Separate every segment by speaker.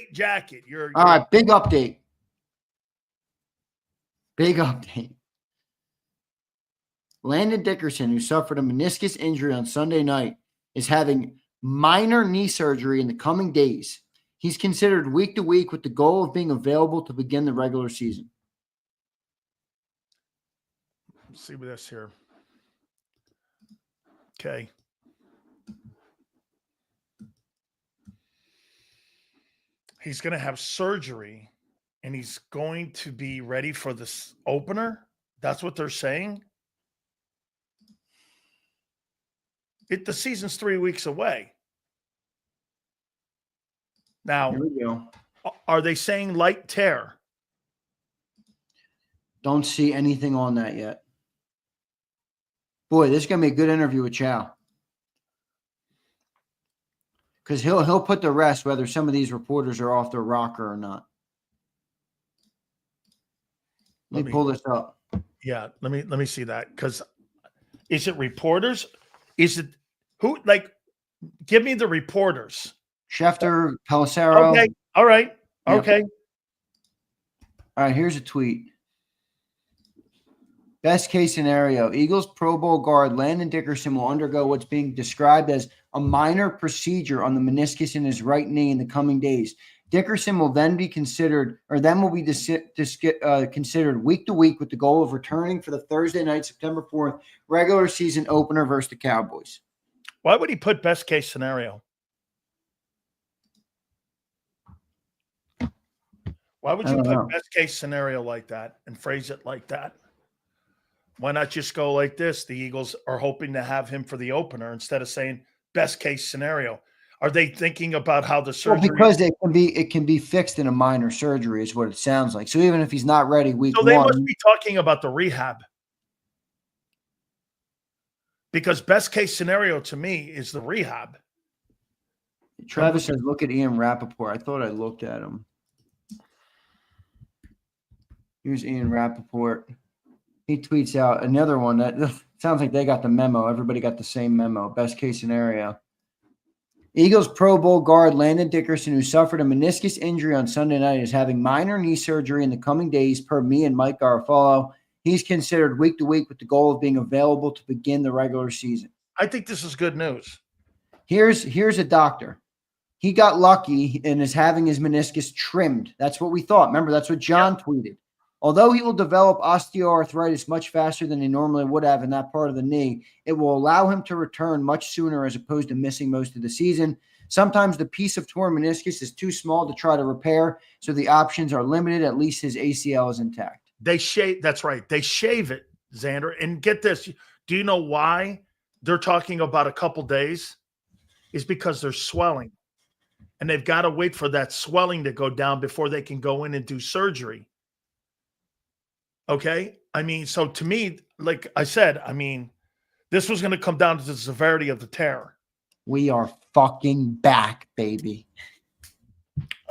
Speaker 1: great jacket.
Speaker 2: All right, big update. Big update. Landon Dickerson, who suffered a meniscus injury on Sunday night, is having minor knee surgery in the coming days. He's considered week to week with the goal of being available to begin the regular season.
Speaker 1: Let's see with this here. Okay. He's going to have surgery, and he's going to be ready for this opener. That's what they're saying. The season's 3 weeks away. Now,
Speaker 2: here we go.
Speaker 1: Are they saying light tear?
Speaker 2: Don't see anything on that yet. Boy, this is going to be a good interview with Chow. Because he'll put to rest whether some of these reporters are off their rocker or not. Let me pull this up.
Speaker 1: Yeah, let me see that. Because is it reporters? Is it who? Like, give me the reporters.
Speaker 2: Schefter, Pelissero.
Speaker 1: Okay. All right. Okay.
Speaker 2: Yep. All right, here's a tweet. Best case scenario, Eagles Pro Bowl guard Landon Dickerson will undergo what's being described as a minor procedure on the meniscus in his right knee in the coming days. Dickerson will then be considered, or then will be considered week to week with the goal of returning for the Thursday night, September 4th, regular season opener versus the Cowboys.
Speaker 1: Why would he put best case scenario? Why would you put best case scenario like that and phrase it like that? Why not just go like this? The Eagles are hoping to have him for the opener instead of saying best case scenario. Are they thinking about how the surgery?
Speaker 2: Well, because it can be fixed in a minor surgery is what it sounds like. So even if he's not ready week one.
Speaker 1: So they must be talking about the rehab. Because best case scenario to me is the rehab.
Speaker 2: Travis says, look at Ian Rappaport. I thought I looked at him. Here's Ian Rappaport. He tweets out another one that sounds like they got the memo. Everybody got the same memo. Best case scenario. Eagles Pro Bowl guard Landon Dickerson, who suffered a meniscus injury on Sunday night, is having minor knee surgery in the coming days, per me and Mike Garofalo. He's considered week to week with the goal of being available to begin the regular season.
Speaker 1: I think this is good news.
Speaker 2: Here's a doctor. He got lucky and is having his meniscus trimmed. That's what we thought. Remember, that's what John tweeted. Although he will develop osteoarthritis much faster than he normally would have in that part of the knee, it will allow him to return much sooner as opposed to missing most of the season. Sometimes the piece of torn meniscus is too small to try to repair, so the options are limited. At least his ACL is intact.
Speaker 1: They shave. That's right. They shave it, Xander. And get this. Do you know why they're talking about a couple days? Is because there's swelling. And they've got to wait for that swelling to go down before they can go in and do surgery. Okay. I mean, so to me, like I said, I mean, this was going to come down to the severity of the tear.
Speaker 2: We are fucking back, baby.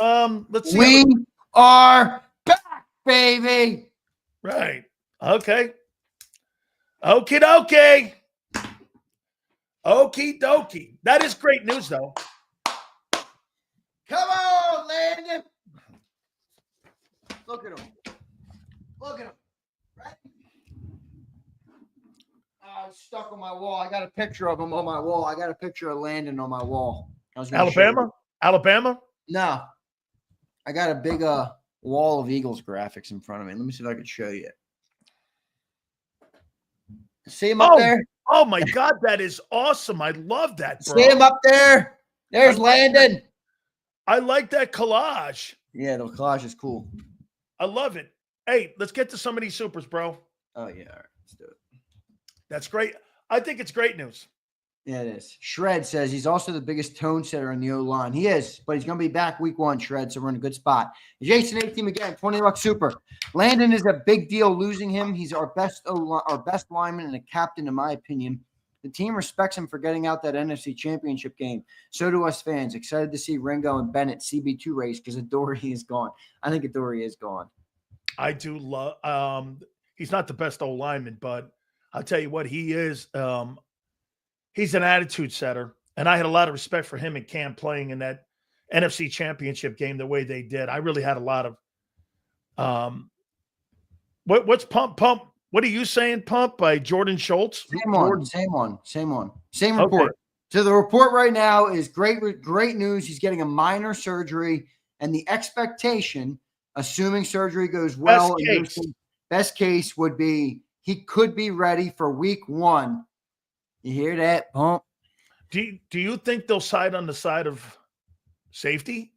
Speaker 1: Let's see.
Speaker 2: We are back, baby.
Speaker 1: Right. Okay. Okie dokie. Okie dokie. That is great news, though.
Speaker 2: Come on, Landon. Look at him. Look at him. Right? It's stuck on my wall. I got a picture of him on my wall. I got a picture of Landon on my wall.
Speaker 1: Alabama? Alabama?
Speaker 2: No. I got a big wall of Eagles graphics in front of me. Let me see if I can show you. See him up there?
Speaker 1: Oh, my God. That is awesome. I love that, bro.
Speaker 2: See him up there? There's Landon.
Speaker 1: I like that collage.
Speaker 2: Yeah, the collage is cool.
Speaker 1: I love it. Hey, let's get to some of these supers, bro.
Speaker 2: Oh, yeah. All right. Let's do it.
Speaker 1: That's great. I think it's great news.
Speaker 2: Yeah, it is. Shred says he's also the biggest tone setter in the O-line. He is, but he's going to be back week one, Shred, so we're in a good spot. Jason A-Team again, $20 super. Landon is a big deal losing him. He's our best lineman and a captain, in my opinion. The team respects him for getting out that NFC Championship game. So do us fans. Excited to see Ringo and Bennett CB2 race because Adoree is gone. I think Adoree is gone.
Speaker 1: I do love he's not the best old lineman, but I'll tell you what, he is. He's an attitude setter. And I had a lot of respect for him and Cam playing in that NFC Championship game the way they did. I really had a lot of what's Pump? What are you saying, Pump, by Jordan Schultz?
Speaker 2: Same one. Same report.
Speaker 1: Okay.
Speaker 2: So the report right now is great news. He's getting a minor surgery, and the expectation, assuming surgery goes well, best case would be he could be ready for week 1. You hear that, Pump?
Speaker 1: Do you think they'll side on the side of safety?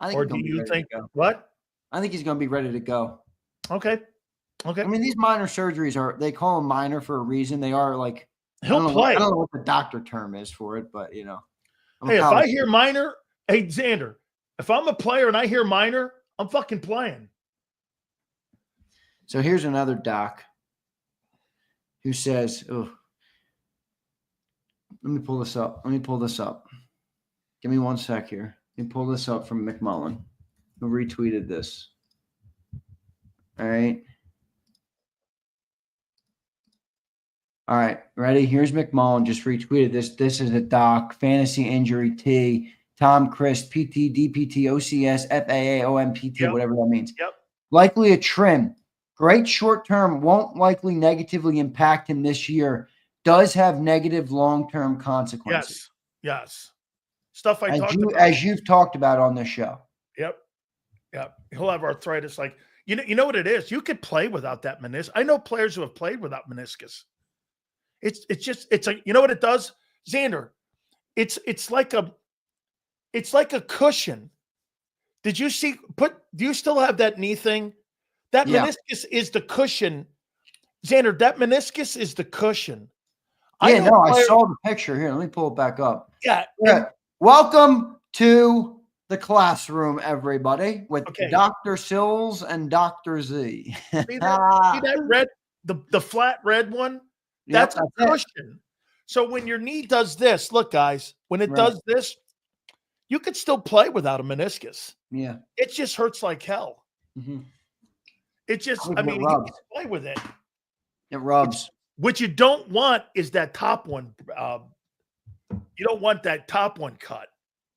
Speaker 1: Or do you think what?
Speaker 2: I think he's going to be ready to go.
Speaker 1: Okay.
Speaker 2: I mean, these minor surgeries they call them minor for a reason. They are like,
Speaker 1: he'll play.
Speaker 2: I don't know what the doctor term is for it, but you know.
Speaker 1: Hey, if I hear minor, hey, Xander, if I'm a player and I hear minor, I'm fucking playing.
Speaker 2: So here's another doc who says, oh, let me pull this up. Give me 1 sec here. Let me pull this up from McMullen, who retweeted this. All right. All right, ready? Here's McMullen just retweeted this. This is a doc, fantasy injury T, Tom Christ, PT, DPT, OCS, FAA, OMPT, whatever that means.
Speaker 1: Yep.
Speaker 2: Likely a trim. Great short term, won't likely negatively impact him this year. Does have negative long-term consequences.
Speaker 1: Yes. Stuff I talked about.
Speaker 2: As you've talked about on this show.
Speaker 1: Yep. He'll have arthritis. Like, you know what it is? You could play without that meniscus. I know players who have played without meniscus. It's you know what it does, Xander? It's like a cushion. Did you see? Do you still have that knee thing? That meniscus is the cushion, Xander. That meniscus is the cushion.
Speaker 2: I saw the picture here. Let me pull it back up.
Speaker 1: Yeah.
Speaker 2: Welcome to the classroom, everybody, with Dr. Sills and Dr. Z.
Speaker 1: See that red, the flat red one? That's a cushion. So when your knee does this, look, guys, when it does this, you could still play without a meniscus.
Speaker 2: Yeah.
Speaker 1: It just hurts like hell. Mm-hmm. It just, you can play with it.
Speaker 2: It rubs.
Speaker 1: What you don't want is that top one. You don't want that top one cut.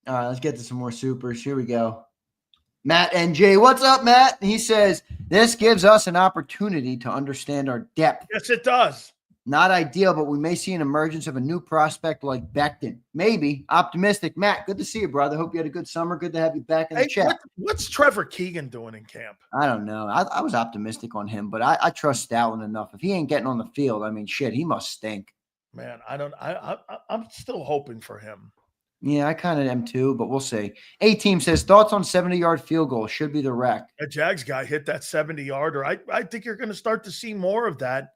Speaker 2: All right, let's get to some more supers. Here we go. Matt NJ, what's up, Matt? He says, this gives us an opportunity to understand our depth.
Speaker 1: Yes, it does.
Speaker 2: Not ideal, but we may see an emergence of a new prospect like Becton. Maybe. Optimistic. Matt, good to see you, brother. Hope you had a good summer. Good to have you back in the chat.
Speaker 1: What's Trevor Keegan doing in camp?
Speaker 2: I don't know. I was optimistic on him, but I trust Stoutland enough. If he ain't getting on the field, I mean, shit, he must stink.
Speaker 1: Man, I'm still hoping for him.
Speaker 2: Yeah, I kind of am too, but we'll see. A-Team says, thoughts on 70-yard field goal. Should be the wreck.
Speaker 1: That Jags guy hit that 70-yarder. I think you're going to start to see more of that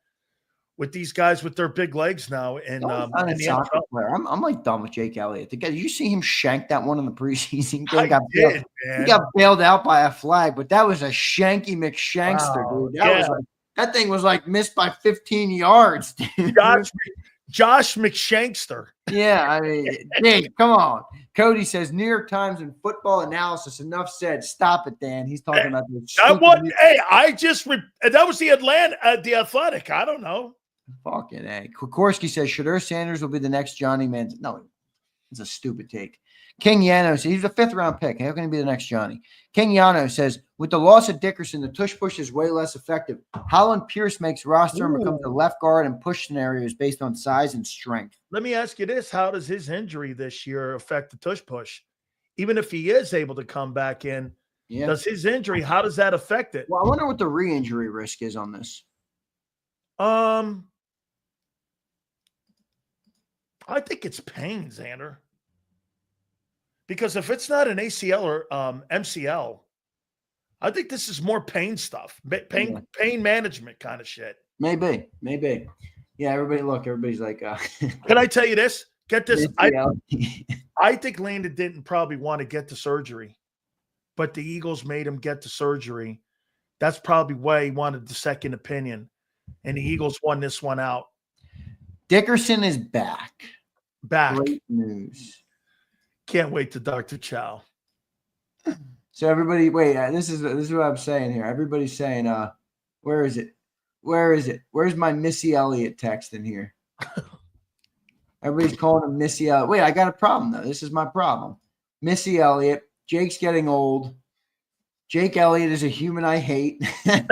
Speaker 1: with these guys with their big legs now. And
Speaker 2: I'm like done with Jake Elliott. Did you see him shank that one in the preseason game? He got bailed out by a flag, but that was a shanky McShankster, dude. That thing was like missed by 15 yards, dude.
Speaker 1: Josh McShankster.
Speaker 2: Yeah, I mean, hey, come on. Cody says, New York Times and football analysis. Enough said. Stop it, Dan. He's talking about this.
Speaker 1: That was the Athletic. I don't know.
Speaker 2: Fucking A. Kokorski says, Shadur Sanders will be the next Johnny Manziel. No, it's a stupid take. King Yano says, he's a 5th-round pick. How can he be the next Johnny? King Yano says, with the loss of Dickerson, the tush push is way less effective. Holland Pierce makes roster and becomes the left guard and push scenarios based on size and strength.
Speaker 1: Let me ask you this. How does his injury this year affect the tush push? Even if he is able to come back in, does his injury, how does that affect it?
Speaker 2: Well, I wonder what the re-injury risk is on this.
Speaker 1: I think it's pain, Xander. Because if it's not an ACL or MCL, I think this is more pain stuff, pain management kind of shit.
Speaker 2: Maybe. Yeah, everybody's like,
Speaker 1: can I tell you this? Get this. I think Landon didn't probably want to get the surgery, but the Eagles made him get the surgery. That's probably why he wanted the second opinion, and the Eagles won this one out.
Speaker 2: Dickerson is back. Great news.
Speaker 1: Can't wait to Dr. Chow.
Speaker 2: So everybody, wait. This is what I'm saying here. Everybody's saying, where is it? Where's my Missy Elliott text in here? Everybody's calling him Missy Elliott. Wait, I got a problem though. This is my problem. Missy Elliott. Jake's getting old. Jake Elliott is a human I hate. Missed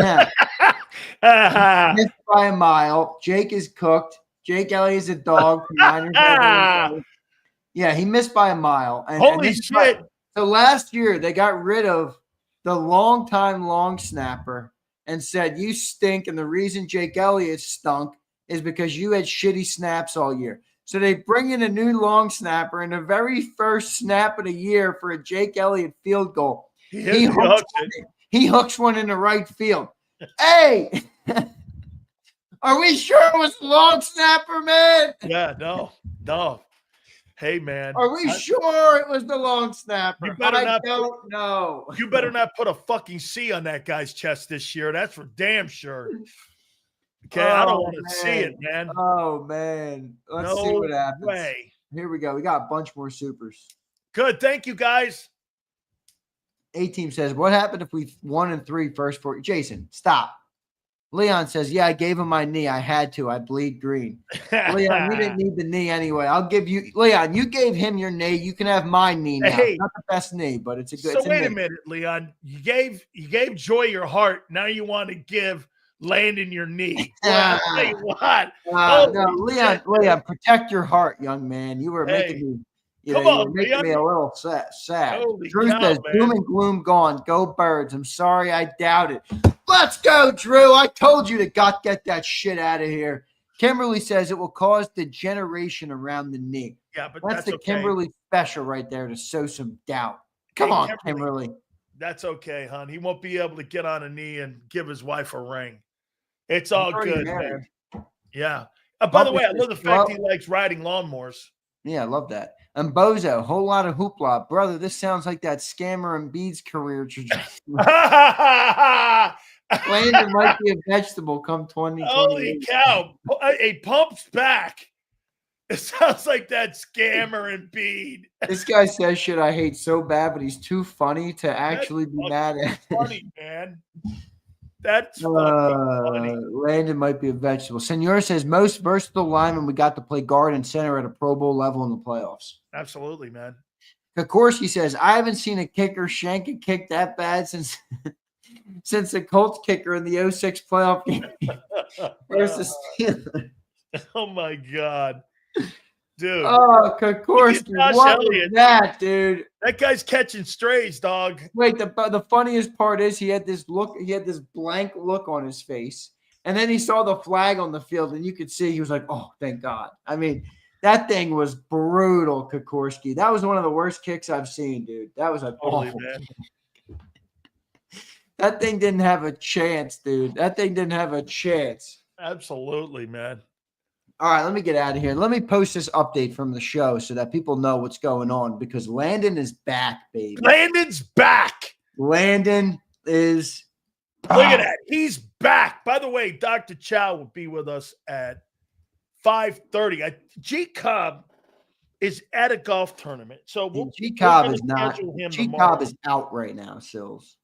Speaker 2: by a mile. Jake is cooked. Jake Elliott is a dog. Yeah, he missed by a mile.
Speaker 1: Holy shit.
Speaker 2: So last year, they got rid of the longtime long snapper and said, you stink, and the reason Jake Elliott stunk is because you had shitty snaps all year. So they bring in a new long snapper, and the very first snap of the year for a Jake Elliott field goal, he hooks one in the right field. Hey, are we sure it was the long snapper, man?
Speaker 1: Yeah, no. Hey, man.
Speaker 2: Are we sure it was the long snapper?
Speaker 1: You better
Speaker 2: don't know.
Speaker 1: You better not put a fucking C on that guy's chest this year. That's for damn sure. Okay, I don't want to see it, man.
Speaker 2: Oh, man. Let's see what happens.
Speaker 1: Way.
Speaker 2: Here we go. We got a bunch more supers.
Speaker 1: Good. Thank you, guys.
Speaker 2: A-Team says, what happened if we 1-3 first 4? Jason, stop. Leon says, yeah, I gave him my knee. I had to. I bleed green. Leon, you didn't need the knee anyway. I'll give you – Leon, you gave him your knee. You can have my knee now.
Speaker 1: Hey,
Speaker 2: not the best knee, but it's a good –
Speaker 1: So wait a minute, Leon. You gave Joy your heart. Now you want to give Landon your knee. Well, I'll tell you what.
Speaker 2: No, Leon, protect your heart, young man. You were making me – making me a little sad. Drew says, doom and gloom gone. Go Birds. I'm sorry, I doubt it. Let's go, Drew. I told you to get that shit out of here. Kimberly says it will cause degeneration around the knee.
Speaker 1: Yeah, but
Speaker 2: that's the
Speaker 1: okay.
Speaker 2: Kimberly special right there to sow some doubt. Come on, Kimberly.
Speaker 1: That's okay, hon. He won't be able to get on a knee and give his wife a ring. It's all good, man. Yeah. By the way, I love the fact he likes riding lawnmowers.
Speaker 2: Yeah, I love that. And Bozo, whole lot of hoopla. Brother, this sounds like that scammer and beads career trajectory. Landon might be a vegetable come 2020.
Speaker 1: Holy cow. A pump's back. It sounds like that scammer and bead.
Speaker 2: This guy says shit I hate so bad, but he's too funny to actually be mad at.
Speaker 1: Funny, man. That's funny.
Speaker 2: Landon might be a vegetable. Senor says most versatile lineman we got to play guard and center at a Pro Bowl level in the playoffs.
Speaker 1: Absolutely, man.
Speaker 2: Kokorski says I haven't seen a kicker shank a kick that bad since the Colts kicker in the 06 playoff game versus Steelers.
Speaker 1: Oh my God, dude!
Speaker 2: Oh, Kokorski, what was that, dude?
Speaker 1: That guy's catching strays, dog.
Speaker 2: Wait, the funniest part is he had this blank look on his face, and then he saw the flag on the field, and you could see he was like, "Oh, thank God!" I mean, that thing was brutal, Kokorski. That was one of the worst kicks I've seen, dude. That was awful. Man. That thing didn't have a chance, dude. That thing didn't have a chance.
Speaker 1: Absolutely, man.
Speaker 2: All right, let me get out of here. Let me post this update from the show so that people know what's going on because Landon is back, baby.
Speaker 1: Landon's back.
Speaker 2: Landon is back.
Speaker 1: Look at that. He's back. By the way, Dr. Chow will be with us at 5:30. JAKIB is at a golf tournament. So
Speaker 2: JAKIB is not. JAKIB is out right now, Sills.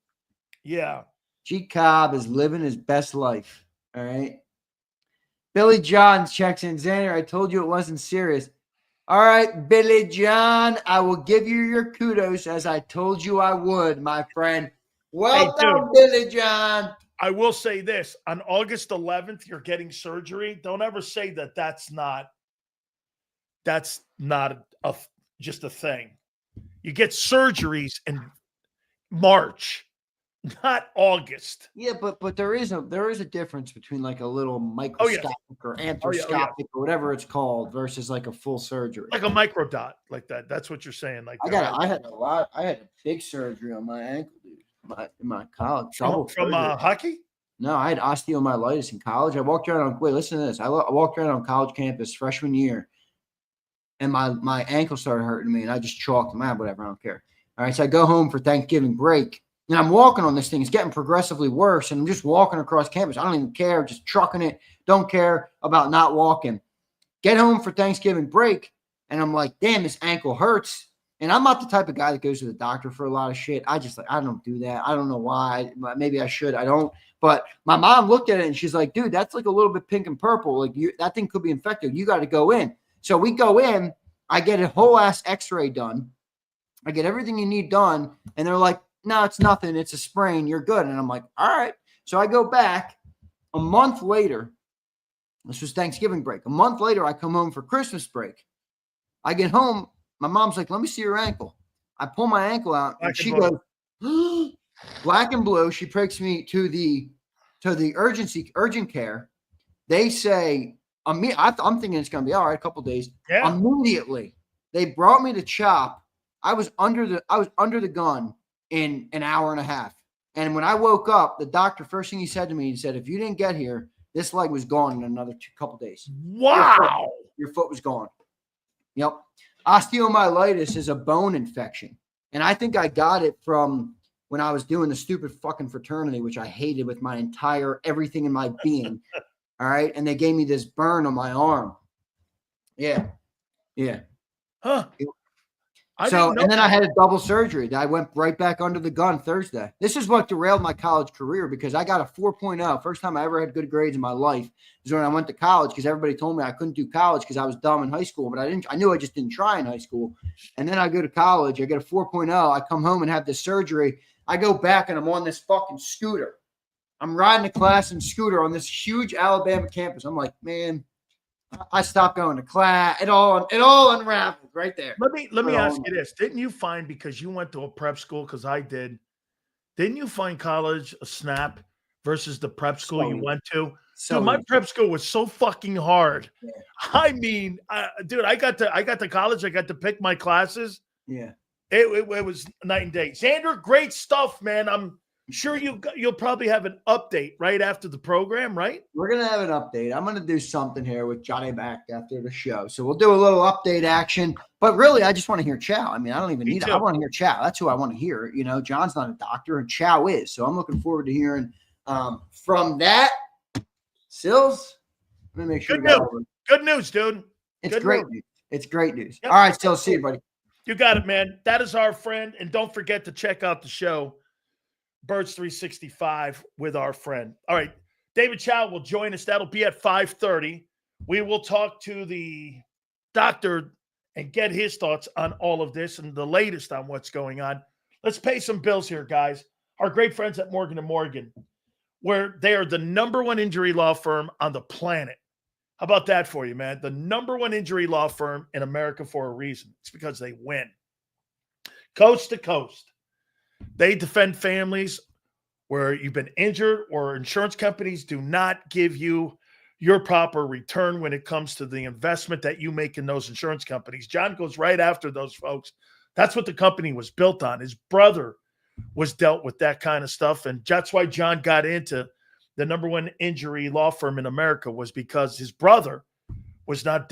Speaker 1: Yeah.
Speaker 2: JAKIB is living his best life. All right. Billy John checks in. Xander, I told you it wasn't serious. All right, Billy John, I will give you your kudos as I told you I would, my friend. Well done, Billy John.
Speaker 1: I will say this. On August 11th, you're getting surgery. Don't ever say that's not just a thing. You get surgeries in March. Not August.
Speaker 2: Yeah, but there is a difference between like a little microscopic or arthroscopic or whatever it's called versus like a full surgery.
Speaker 1: Like a microdot, like that. That's what you're saying. Like
Speaker 2: I had a big surgery on my ankle, dude. In my college.
Speaker 1: From hockey?
Speaker 2: No, I had osteomyelitis in college. I walked around listen to this. I walked around on college campus freshman year, and my ankle started hurting me, and I just chalked them out, whatever, I don't care. All right, so I go home for Thanksgiving break. And I'm walking on this thing. It's getting progressively worse. And I'm just walking across campus. I don't even care. Just trucking it. Don't care about not walking. Get home for Thanksgiving break. And I'm like, damn, this ankle hurts. And I'm not the type of guy that goes to the doctor for a lot of shit. I don't do that. I don't know why. Maybe I should. I don't. But my mom looked at it and she's like, dude, that's like a little bit pink and purple. Like that thing could be infected. You got to go in. So we go in. I get a whole ass x-ray done. I get everything you need done. And they're like, no, it's nothing. It's a sprain. You're good. And I'm like, all right. So I go back a month later. This was Thanksgiving break. A month later, I come home for Christmas break. I get home. My mom's like, let me see your ankle. I pull my ankle out and she goes, black and blue. She takes me to the urgent care. They say, I'm thinking it's going to be all right, a couple days.
Speaker 1: Yeah.
Speaker 2: Immediately, they brought me to CHOP. I was under the gun in an hour and a half. And when I woke up, the doctor, first thing he said to me, he said, if you didn't get here, this leg was gone in another couple days.
Speaker 1: Wow.
Speaker 2: Your foot was gone. Yep. Osteomyelitis is a bone infection. And I think I got it from when I was doing the stupid fucking fraternity, which I hated with my entire everything in my being. All right. And they gave me this burn on my arm. Yeah. Yeah.
Speaker 1: Huh.
Speaker 2: So, and then I had a double surgery. I went right back under the gun Thursday. This is what derailed my college career because I got a 4.0. First time I ever had good grades in my life is when I went to college because everybody told me I couldn't do college because I was dumb in high school, but I knew I just didn't try in high school. And then I go to college. I get a 4.0. I come home and have this surgery. I go back and I'm on this fucking scooter. I'm riding a class and scooter on this huge Alabama campus. I'm like, man, I stopped going to class. It all unraveled right there.
Speaker 1: Let me ask you this. Didn't you find, because you went to a prep school, because I didn't you find college a snap versus the prep school you went to? Dude, my prep school was so fucking hard. Yeah. I mean, dude, I got to college. I got to pick my classes.
Speaker 2: Yeah.
Speaker 1: It was night and day. Xander, great stuff, man. I'm sure you'll probably have an update right after the program, right?
Speaker 2: We're going to have an update. I'm going to do something here with Johnny back after the show. So we'll do a little update action. But really, I just want to hear Chow. I mean, I don't even need it. I want to hear Chow. That's who I want to hear. You know, John's not a doctor and Chow is. So I'm looking forward to hearing from that. Sills, let me make sure.
Speaker 1: Good news, dude.
Speaker 2: It's great news. It's great news.
Speaker 1: Yep.
Speaker 2: All right, Sills, see you, buddy.
Speaker 1: You got it, man. That is our friend. And don't forget to check out the show, Birds 365, with our friend. All right. David Chow will join us. That'll be at 5:30. We will talk to the doctor and get his thoughts on all of this and the latest on what's going on. Let's pay some bills here, guys. Our great friends at Morgan & Morgan, where they are the #1 injury law firm on the planet. How about that for you, man? The #1 injury law firm in America for a reason. It's because they win. Coast to coast. They defend families where you've been injured or insurance companies do not give you your proper return when it comes to the investment that you make in those insurance companies. John goes right after those folks. That's what the company was built on. His brother was dealt with that kind of stuff, and that's why John got into the #1 injury law firm in America, was because his brother was not